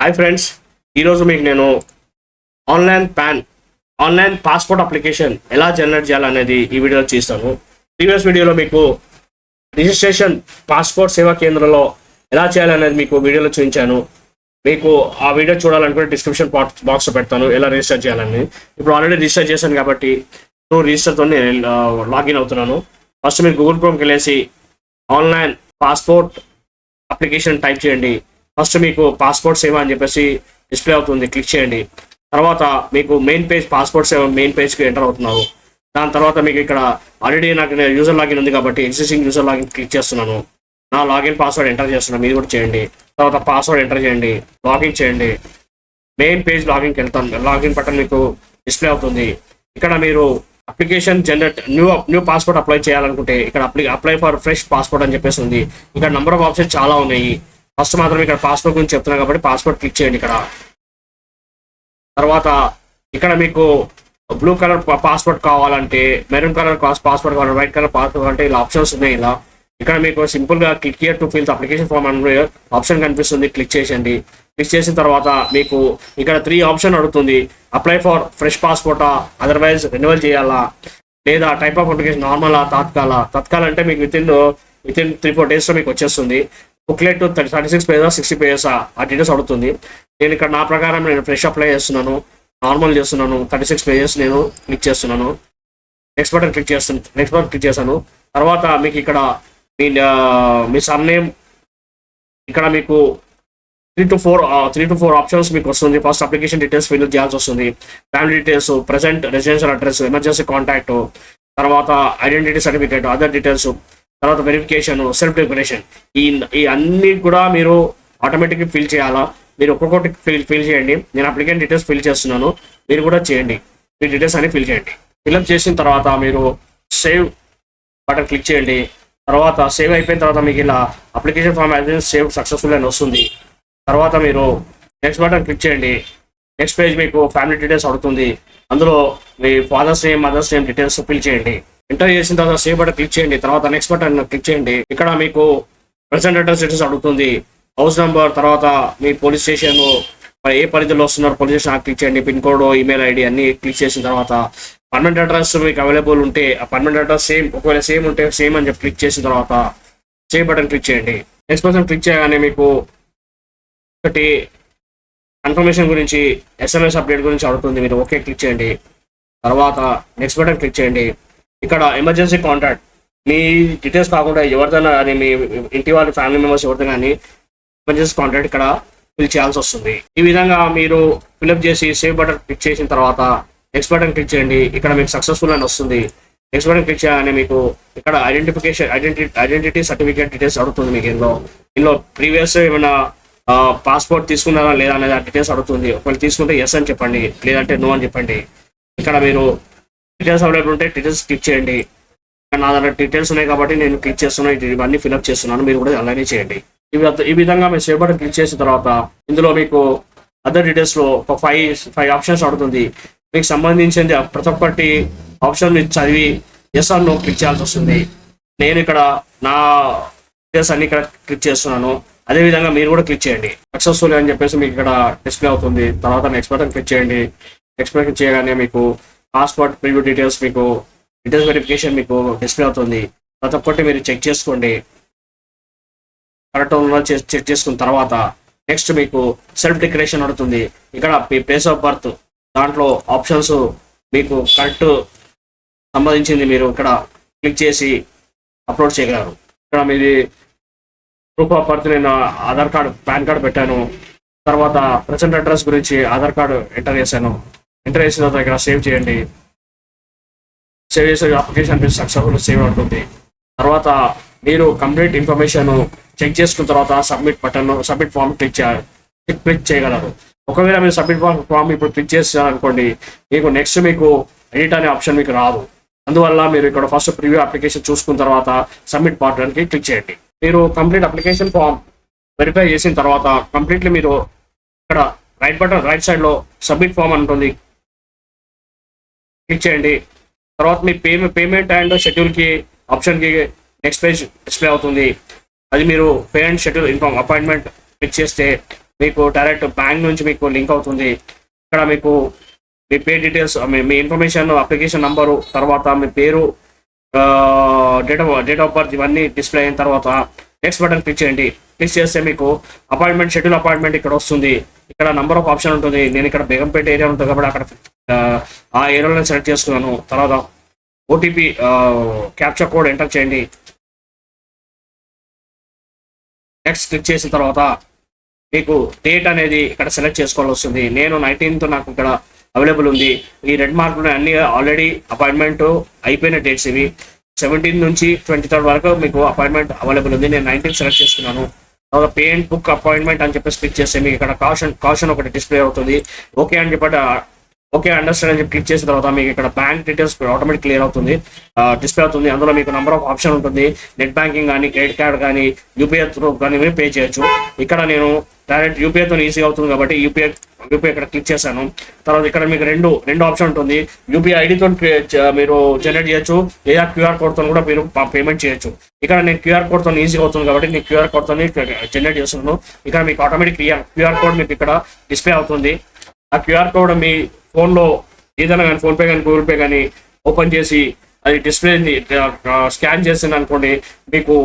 Hi friends, ఈరోజు మీకు నేను ఆన్లైన్ పాస్పోర్ట్ అప్లికేషన్ ఎలా జనరేట్ చేయాలనేది ఈ వీడియోలో చేస్తాను. ప్రీవియస్ వీడియోలో మీకు రిజిస్ట్రేషన్ పాస్పోర్ట్ సేవా కేంద్రంలో ఎలా చేయాలనేది మీకు వీడియోలో చూపించాను. మీకు ఆ వీడియో చూడాలనుకుంటే డిస్క్రిప్షన్ బాక్స్లో పెడతాను ఎలా రిజిస్టర్ చేయాలని. ఇప్పుడు ఆల్రెడీ రిజిస్టర్ చేశాను కాబట్టి రిజిస్టర్తో లాగిన్ అవుతున్నాను. ఫస్ట్ మీరు గూగుల్ క్రోమ్కి వెళ్ళేసి ఆన్లైన్ పాస్పోర్ట్ అప్లికేషన్ టైప్ చేయండి. ఫస్ట్ మీకు పాస్పోర్ట్ సేవ అని చెప్పేసి డిస్ప్లే అవుతుంది, క్లిక్ చేయండి. తర్వాత మీకు మెయిన్ పేజ్ పాస్పోర్ట్ సేవ మెయిన్ పేజ్కి ఎంటర్ అవుతున్నారు. దాని తర్వాత మీకు ఇక్కడ ఆల్రెడీ నాకు యూజర్ లాగిన్ ఉంది కాబట్టి ఎగ్జిస్టింగ్ యూజర్ లాగిన్ క్లిక్ చేస్తున్నాను. నా లాగిన్ పాస్వర్డ్ ఎంటర్ చేస్తున్నాను, మీరు కూడా చేయండి. తర్వాత పాస్వర్డ్ ఎంటర్ చేయండి, లాగిన్ చేయండి. మెయిన్ పేజ్ లాగిన్కి వెళ్తాను. లాగిన్ బటన్ మీకు డిస్ప్లే అవుతుంది. ఇక్కడ మీరు application generate new passport apply చేయాలనుకుంటే ఇక్కడ అప్లై ఫర్ ఫ్రెష్ పాస్పోర్ట్ అని చెప్పేసి ఉంది. ఇక్కడ నెంబర్ ఆఫ్ ఆప్షన్స్ చాలా ఉన్నాయి. ఫస్ట్ మాత్రం ఇక్కడ పాస్పోర్ట్ గురించి చెప్తున్నాను కాబట్టి పాస్పోర్ట్ క్లిక్ చేయండి. ఇక్కడ తర్వాత ఇక్కడ మీకు బ్లూ కలర్ పాస్పోర్ట్ కావాలంటే, మెరూన్ కలర్ పాస్పోర్ట్ కావాలంటే, వైట్ కలర్ పాస్పోర్ట్ కావాలంటే ఇలా ఆప్షన్స్ ఉన్నాయి. ఇలా ఇక్కడ మీకు సింపుల్గా click here to fill the application form అని ఆప్షన్ కనిపిస్తుంది, క్లిక్ చేయండి. క్లిక్ చేసిన తర్వాత మీకు ఇక్కడ 3 ఆప్షన్ అడుగుతుంది. అప్లై ఫర్ ఫ్రెష్ పాస్పోర్టా, అదర్వైజ్ రెన్యువల్ చేయాలా, లేదా టైప్ ఆఫ్ అప్లికేషన్ నార్మలా, తత్కాల అంటే మీకు విత్ ఇన్ 3-4 డేస్లో మీకు వచ్చేస్తుంది. బుక్లెట్ 36 పేజా 60 పేజెస్ ఆ డీటెయిల్స్ అడుగుతుంది. నేను ఇక్కడ నా ప్రకారం నేను ఫ్రెష్ అప్లై చేస్తున్నాను, నార్మల్ చేస్తున్నాను. 36 పేజెస్ నేను క్లిక్ చేస్తున్నాను. నెక్స్ట్ బటన్ క్లిక్ చేశాను. తర్వాత మీకు ఇక్కడ మీ సర్నేమ్ ఇక్కడ మీకు 3 to 4 ఆప్షన్స్ మీకు వస్తుంది. ఫస్ట్ అప్లికేషన్ డీటెయిల్స్ ఫిల్ చేయాల్సి వస్తుంది. Family details, present residential address, emergency contact, తర్వాత ఐడెంటిటీ సర్టిఫికేట్, అదర్ డీటెయిల్స్, తర్వాత వెరిఫికేషన్, సెల్ఫ్ డిక్లరేషన్. ఈ అన్ని కూడా మీరు ఆటోమేటిక్గా ఫిల్ చేయాలా. మీరు ఒక్కొక్కటి ఫిల్ చేయండి. నేను అప్లికేషన్ డీటెయిల్స్ ఫిల్ చేస్తున్నాను, మీరు కూడా చేయండి. మీ డీటెయిల్స్ అన్ని ఫిల్ చేయండి. ఫిల్అప్ చేసిన తర్వాత మీరు సేవ్ బటన్ క్లిక్ చేయండి. తర్వాత సేవ్ అయిపోయిన తర్వాత మీకు ఇలా application form has been save successful అని వస్తుంది. తర్వాత మీరు నెక్స్ట్ బటన్ క్లిక్ చేయండి. నెక్స్ట్ పేజ్ మీకు ఫ్యామిలీ డీటెయిల్స్ అడుగుతుంది. అందులో మీ father's name, mother's name details fill చేయండి. ఎంటర్ చేసిన తర్వాత సేవ్ బటన్ క్లిక్ చేయండి. తర్వాత నెక్స్ట్ బటన్ క్లిక్ చేయండి. ఇక్కడ మీకు ప్రెసెంట్ అడ్రస్ డీటెయిల్స్ అడుగుతుంది, హౌస్ నెంబర్, తర్వాత మీ పోలీస్ స్టేషన్, ఏ పరిధిలో వస్తున్నారు పోలీస్ స్టేషన్ క్లిక్ చేయండి. పిన్ కోడ్, ఈమెయిల్ ఐడి అన్ని క్లిక్ చేసిన తర్వాత పర్మనెంట్ అడ్రస్ మీకు అవైలబుల్ ఉంటే ఆ పర్మనెంట్ అడ్రస్ సేమ్, ఒకవేళ సేమ్ ఉంటే సేమ్ అని చెప్పి క్లిక్ చేసిన తర్వాత సేవ్ బటన్ క్లిక్ చేయండి. నెక్స్ట్ బటన్ క్లిక్ చేయగానే మీకు ఒకటి కన్ఫర్మేషన్ గురించి, SMS అప్డేట్ గురించి అడుగుతుంది. మీరు ఓకే క్లిక్ చేయండి. తర్వాత నెక్స్ట్ బటన్ క్లిక్ చేయండి. ఇక్కడ ఎమర్జెన్సీ కాంటాక్ట్, మీ డీటెయిల్స్ కాకుండా ఎవరిదైనా అని మీ ఇంటి వాళ్ళ ఫ్యామిలీ మెంబర్స్ ఎవరితో కానీ ఎమర్జెన్సీ కాంటాక్ట్ ఇక్కడ ఫిల్ చేయాల్సి వస్తుంది. ఈ విధంగా మీరు ఫిల్అప్ చేసి సేవ్ బటన్ క్లిక్ చేసిన తర్వాత నెక్స్ట్ బటన్ క్లిక్ చేయండి. ఇక్కడ మీకు సక్సెస్ఫుల్ అని వస్తుంది. నెక్స్ట్ బటన్ క్లిక్ చేయగానే మీకు ఇక్కడ ఐడెంటిటీ సర్టిఫికేట్ డీటెయిల్స్ అడుగుతుంది. మీకు ఇందులో ప్రీవియస్ ఏమైనా పాస్పోర్ట్ తీసుకున్నారా లేదా అనేది ఆ డీటెయిల్స్ అడుగుతుంది. ఒకవేళ తీసుకుంటే ఎస్ అని చెప్పండి, లేదంటే నో అని చెప్పండి. ఇక్కడ మీరు డీటెయిల్స్ అవైలబుల్ ఉంటే డీటెయిల్స్ క్లిక్ చేయండి. నా దగ్గర డీటెయిల్స్ ఉన్నాయి కాబట్టి నేను క్లిక్ చేస్తున్నాను, ఇవన్నీ ఫిల్అప్ చేస్తున్నాను, మీరు కూడా అలానే చేయండి. ఈ విధంగా మీరు సేవ్ బటన్ క్లిక్ చేసిన తర్వాత ఇందులో మీకు అదర్ డీటెయిల్స్లో ఒక 5 ఆప్షన్స్ అడుగుతుంది. మీకు సంబంధించింది ప్రతి ఒక్కటి ఆప్షన్ మీరు చదివి ఎస్ ఆర్ నో క్లిక్ చేయాల్సి వస్తుంది. నేను ఇక్కడ నా డీటెయిల్స్ అన్ని ఇక్కడ క్లిక్ చేస్తున్నాను. అదేవిధంగా మీరు కూడా క్లిక్ చేయండి. సక్సెస్ఫుల్ అని చెప్పేసి మీకు ఇక్కడ డిస్ప్లే అవుతుంది. తర్వాత నెక్స్ట్ బటన్ క్లిక్ చేయండి. నెక్స్ట్ బటన్ చేయగానే మీకు పాస్పోర్ట్ ప్రివ్యూ డీటెయిల్స్, మీకు డీటెయిల్స్ వెరిఫికేషన్ మీకు డిస్ప్లే అవుతుంది. ప్రతి ఒక్కటి మీరు చెక్ చేసుకోండి. కరెక్ట్ ఉందో చెక్ చేసుకున్న తర్వాత నెక్స్ట్ మీకు సెల్ఫ్ డిక్లరేషన్ అడుగుతుంది. ఇక్కడ మీ ప్లేస్ ఆఫ్ బర్త్ దాంట్లో ఆప్షన్స్ మీకు కరెక్ట్ సంబంధించింది మీరు ఇక్కడ క్లిక్ చేసి అప్లోడ్ చేయగలరు. ఇక్కడ మీది ప్రూఫ్ ఆఫ్ బర్త్ నేను ఆధార్ కార్డు, పాన్ కార్డు పెట్టాను. తర్వాత ప్రెసెంట్ అడ్రస్ గురించి ఆధార్ కార్డు ఎంటర్ చేశాను. ఎంటర్ చేసిన తర్వాత ఇక్కడ సేవ్ చేయండి. సేవ్ చేసే అప్లికేషన్ సక్సెస్ఫుల్ సేవ్ అవుతుంది. తర్వాత మీరు కంప్లీట్ ఇన్ఫర్మేషన్ చెక్ చేసుకున్న తర్వాత సబ్మిట్ ఫామ్ క్లిక్ చేయగలరు. ఒకవేళ మీరు సబ్మిట్ ఫామ్ ఇప్పుడు క్లిక్ చేస్తారనుకోండి, మీకు నెక్స్ట్ మీకు ఎడిట్ అనే ఆప్షన్ మీకు రాదు. అందువల్ల మీరు ఇక్కడ ఫస్ట్ ప్రివ్యూ అప్లికేషన్ చూసుకున్న తర్వాత సబ్మిట్ బటన్కి క్లిక్ చేయండి. మీరు కంప్లీట్ అప్లికేషన్ ఫామ్ వెరిఫై చేసిన తర్వాత కంప్లీట్లీ మీరు ఇక్కడ రైట్ సైడ్లో సబ్మిట్ ఫామ్ ఉంటుంది, క్లిక్ చేయండి. తర్వాత మీ పేమెంట్ అండ్ షెడ్యూల్కి ఆప్షన్కి నెక్స్ట్ పేజ్ డిస్ప్లే అవుతుంది. అది మీరు pay and schedule inform appointment click చేస్తే మీకు డైరెక్ట్ బ్యాంక్ నుంచి మీకు లింక్ అవుతుంది. ఇక్కడ మీకు మీ పే డీటెయిల్స్, మీ ఇన్ఫర్మేషన్, అప్లికేషన్ నంబరు, తర్వాత మీ పేరు, డేట్ ఆఫ్ బర్త్ ఇవన్నీ డిస్ప్లే అయిన తర్వాత నెక్స్ట్ బటన్ క్లిక్ చేయండి. క్లిక్ చేస్తే మీకు అపాయింట్మెంట్, షెడ్యూల్ అపాయింట్మెంట్ ఇక్కడ వస్తుంది. ఇక్కడ నంబర్ ఆఫ్ ఆప్షన్ ఉంటుంది. నేను ఇక్కడ బేగంపేట ఏరియా ఉంటుంది కాబట్టి అక్కడ ఆ ఏరియాలో సెలెక్ట్ చేసుకున్నాను. తర్వాత ఓటీపీ క్యాప్చర్ కోడ్ ఎంటర్ చేయండి. నెక్స్ట్ క్లిక్ చేసిన తర్వాత మీకు డేట్ అనేది ఇక్కడ సెలెక్ట్ చేసుకోవాల్సి వస్తుంది. నేను 19th నాకు ఇక్కడ అవైలబుల్ ఉంది. ఈ రెడ్ మార్కులు అన్ని ఆల్రెడీ అపాయింట్మెంట్ అయిపోయిన డేట్స్ ఇవి. 17 నుంచి 23rd వరకు మీకు అపాయింట్మెంట్ అవైలబుల్ ఉంది. నేను 19th సెలెక్ట్ చేసుకున్నాను. తర్వాత పే అండ్ బుక్ అపాయింట్మెంట్ అని చెప్పేసి క్లిక్ చేస్తే మీకు ఇక్కడ కాషన్ ఒకటి డిస్ప్లే అవుతుంది. ఓకే అని చెప్పి ఓకే అండర్స్టాండ్ అని చెప్పి క్లిక్ చేసిన తర్వాత మీకు ఇక్కడ బ్యాంక్ డీటెయిల్స్ ఆటోమేటిక్ క్లియర్ అవుతుంది, డిస్ప్లే అవుతుంది. అందులో మీకు నెంబర్ ఆఫ్ ఆప్షన్ ఉంటుంది. నెట్ బ్యాంకింగ్ కానీ, క్రెడిట్ కార్డ్ కానీ, యూపీఐ త్రూ కానీ మీరు పే చేయొచ్చు. ఇక్కడ నేను డైరెక్ట్ యూపీఐతో ఈజీగా అవుతుంది కాబట్టి యూపీఐ ఇక్కడ క్లిక్ చేశాను. తర్వాత ఇక్కడ మీకు రెండు ఆప్షన్ ఉంటుంది. యూపీఐ ఐడితో మీరు జనరేట్ చేయొచ్చు, లేదా క్యూఆర్ కోడ్తో కూడా మీరు పేమెంట్ చేయొచ్చు. ఇక్కడ నేను క్యూఆర్ కోడ్తో ఈజీగా అవుతుంది కాబట్టి నేను క్యూఆర్ కోడ్తో జనరేట్ చేస్తున్నాను. ఇక్కడ మీకు ఆటోమేటిక్ క్యూఆర్ కోడ్ మీకు ఇక్కడ డిస్ప్లే అవుతుంది. ఆ క్యూఆర్ కోడ్ మీ ఫోన్లో ఏదైనా కానీ, ఫోన్పే కానీ, గూగుల్ పే కానీ ఓపెన్ చేసి అది డిస్ప్లేని స్కాన్ చేసింది అనుకోండి, మీకు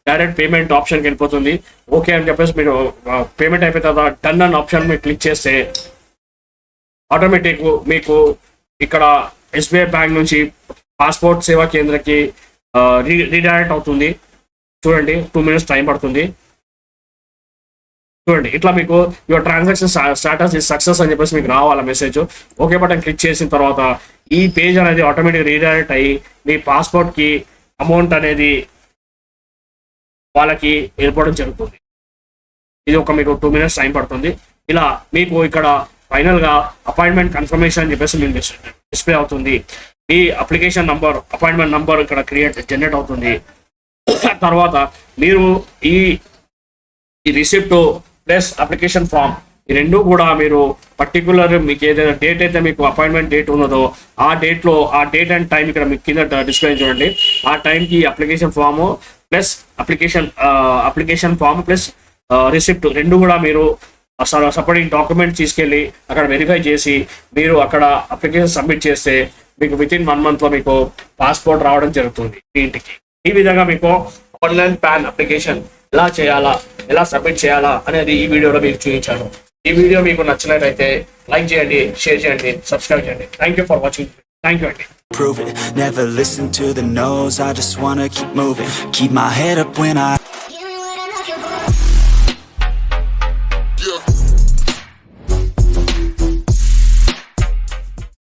డైరెక్ట్ పేమెంట్ ఆప్షన్కి వెళ్ళిపోతుంది. ఓకే అని చెప్పేసి మీరు పేమెంట్ అయిపోయిన తర్వాత డన్ అన్న ఆప్షన్ మీరు క్లిక్ చేస్తే ఆటోమేటిక్ మీకు ఇక్కడ ఎస్బీఐ బ్యాంక్ నుంచి పాస్పోర్ట్ సేవా కేంద్రకి రీడైరెక్ట్ అవుతుంది. చూడండి, 2 minutes టైం పడుతుంది. చూడండి, ఇట్లా మీకు your transaction status is success అని చెప్పేసి మీకు రావాల మెసేజ్. ఓకే బటన్ క్లిక్ చేసిన తర్వాత ఈ పేజ్ అనేది ఆటోమేటిక్ రీడైరెక్ట్ అయ్యి మీ పాస్పోర్ట్కి అమౌంట్ అనేది వాళ్ళకి వెళ్ళిపోవడం జరుగుతుంది. ఇది మీకు 2 minutes టైం పడుతుంది. ఇలా మీకు ఇక్కడ ఫైనల్గా అపాయింట్మెంట్ కన్ఫర్మేషన్ అని చెప్పేసి మీకు డిస్ప్లే అవుతుంది. ఈ అప్లికేషన్ నంబర్, అపాయింట్మెంట్ నంబర్ ఇక్కడ జనరేట్ అవుతుంది. తర్వాత మీరు ఈ రిసిప్ట్ ప్లస్ అప్లికేషన్ ఫామ్ ఈ రెండు కూడా మీరు పర్టికులర్ మీకు ఏదైనా డేట్ అయితే మీకు అపాయింట్మెంట్ డేట్ ఉన్నదో ఆ డేట్ అండ్ టైం ఇక్కడ మీకు కింద డిస్ప్లే చూడండి. ఆ టైంకి application form plus application form plus receipt రెండు కూడా మీరు సపోర్టింగ్ డాక్యుమెంట్ తీసుకెళ్ళి అక్కడ వెరిఫై చేసి మీరు అక్కడ అప్లికేషన్ సబ్మిట్ చేస్తే మీకు వితిన్ 1 month మీకు పాస్పోర్ట్ రావడం జరుగుతుంది మీ ఇంటికి. ఈ విధంగా మీకు ఆన్లైన్ పాన్ అప్లికేషన్ ఎలా చేయాలా, ఎలా సబ్మిట్ చేయాలా అనేది ఈ వీడియోలో మీకు చూపించాను. ఈ వీడియో మీకు నచ్చినట్లయితే లైక్ చేయండి, షేర్ చేయండి, సబ్స్క్రైబ్ చేయండి. Thank you for watching. Thank you అండి. Prove it, never listen to the no's, I just wanna keep moving, keep my head up when I